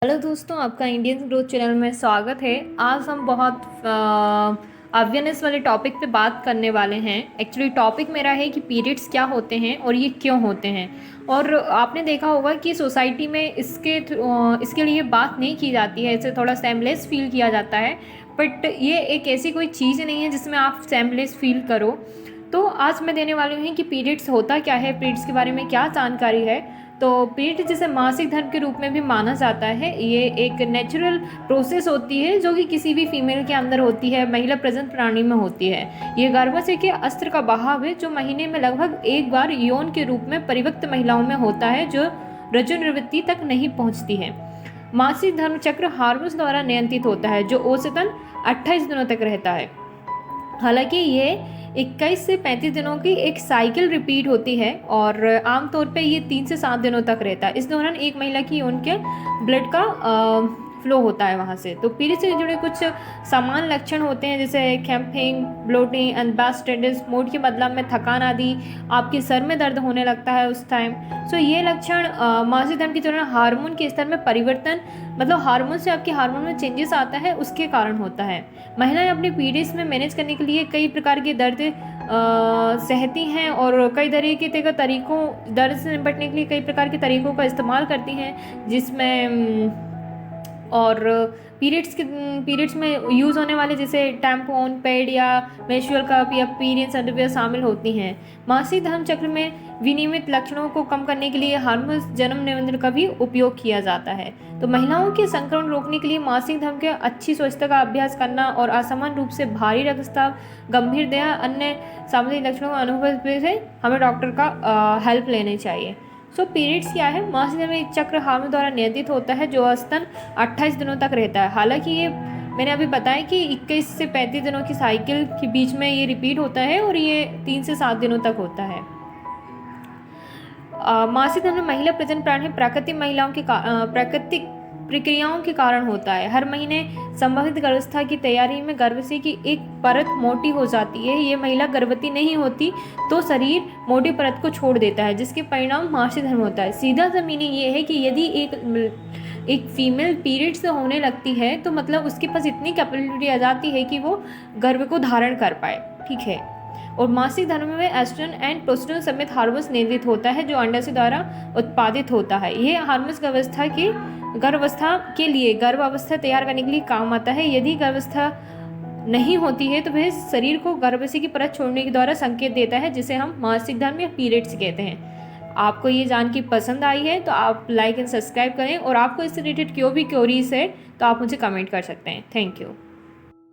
Hello दोस्तों, आपका Indian growth channel में स्वागत है। आज हम बहुत अवेयरनेस वाले टॉपिक पे बात करने वाले हैं। एक्चुअली टॉपिक मेरा है कि पीरियड्स क्या होते हैं और ये क्यों होते हैं। और आपने देखा होगा कि सोसाइटी में इसके लिए बात नहीं की जाती है, इसे थोड़ा सेमलेस फील किया जाता है। बट ये एक ऐसी कोई चीज़ नहीं है जिसमें आप सेमलेस फील करो। तो आज मैं देने वाली हूँ कि पीरियड्स होता क्या है, पीरियड्स के बारे में क्या जानकारी है। तो पीरियड जिसे मासिक धर्म के रूप में भी माना जाता है, ये एक नेचुरल प्रोसेस होती है जो कि किसी भी फीमेल के अंदर होती है, महिला प्रजनन प्रणाली में होती है। ये गर्भाशय के अस्त्र का बहाव है जो महीने में लगभग एक बार यौन के रूप में परिपक्व महिलाओं में होता है, जो रजोनिवृत्ति तक नहीं पहुंचती है। मासिक धर्म चक्र हार्मोन्स द्वारा नियंत्रित होता है जो औसतन 28 दिनों तक रहता है। हालांकि ये 21 से 35 दिनों की एक साइकिल रिपीट होती है और आमतौर पे ये 3 से 7 दिनों तक रहता है। इस दौरान एक महिला की उनके ब्लड का फ्लो होता है वहाँ से। तो पीरियड से जुड़े कुछ समान लक्षण होते हैं, जैसे कैंपिंग, ब्लोटिंग, अनबैस्टेडिस, मूड के बदलाव में थकान आदि, आपके सर में दर्द होने लगता है उस टाइम। सो ये लक्षण मासिक धर्म के दौरान हार्मोन के स्तर में परिवर्तन, मतलब हार्मोन से आपके हार्मोन में चेंजेस आता है, उसके कारण होता है। महिलाएं अपने पीरियड्स में मैनेज करने के लिए कई प्रकार के दर्द सहती हैं और कई तरीके के तरीकों दर्द से निपटने के लिए कई प्रकार के तरीकों का इस्तेमाल करती हैं, जिसमें और पीरियड्स में यूज़ होने वाले जैसे टैम्पोन, पैड या मेंस्ट्रुअल कप या पीरियड्स अंडरवियर शामिल होती हैं। मासिक धर्म चक्र में विनियमित लक्षणों को कम करने के लिए हार्मोन जन्म नियंत्रण का भी उपयोग किया जाता है। तो महिलाओं के संक्रमण रोकने के लिए मासिक धर्म के अच्छी स्वच्छता का अभ्यास करना और असामान्य रूप से भारी रक्तस्राव, गंभीर देह, अन्य सामाजिक लक्षणों का अनुभव से हमें डॉक्टर का हेल्प लेनी चाहिए। सो पीरियड्स क्या है? मासिक धर्म एक चक्र हार्मोन द्वारा नियंत्रित होता है जो औसतन 28 दिनों तक रहता है। हालांकि ये मैंने अभी बताया कि 21 से 35 दिनों की साइकिल के बीच में ये रिपीट होता है और ये 3 से 7 दिनों तक होता है। मासिक धर्म में महिला प्रजनन प्रणाली प्राकृतिक प्रक्रियाओं के कारण होता है। हर महीने संभवित गर्भावस्था की तैयारी में गर्भाशय की एक परत मोटी हो जाती है। ये महिला गर्भवती नहीं होती तो शरीर मोटी परत को छोड़ देता है, जिसके परिणाम मासिक धर्म होता है। सीधा सा मीनिंग ये है कि यदि एक फीमेल पीरियड से होने लगती है तो मतलब उसके पास इतनी कैपेबिलिटी आ जाती है कि वो गर्भ को धारण कर पाए, ठीक है। और मासिक धर्म में एस्ट्रोजन एंड प्रोस्टेरोन समेत हार्मोन्स नियंत्रित होता है जो अंडाशय द्वारा उत्पादित होता है। यह हार्मोन्स गर्भावस्था के लिए गर्भावस्था तैयार करने के लिए काम आता है। यदि गर्भावस्था नहीं होती है तो वह शरीर को गर्भाशय की परत छोड़ने के द्वारा संकेत देता है, जिसे हम मासिक धर्म या पीरियड्स कहते हैं। आपको ये जान के पसंद आई है तो आप लाइक एंड सब्सक्राइब करें, और आपको इससे रिलेटेड क्यों भी क्वेरीज है तो आप मुझे कमेंट कर सकते हैं। Thank you.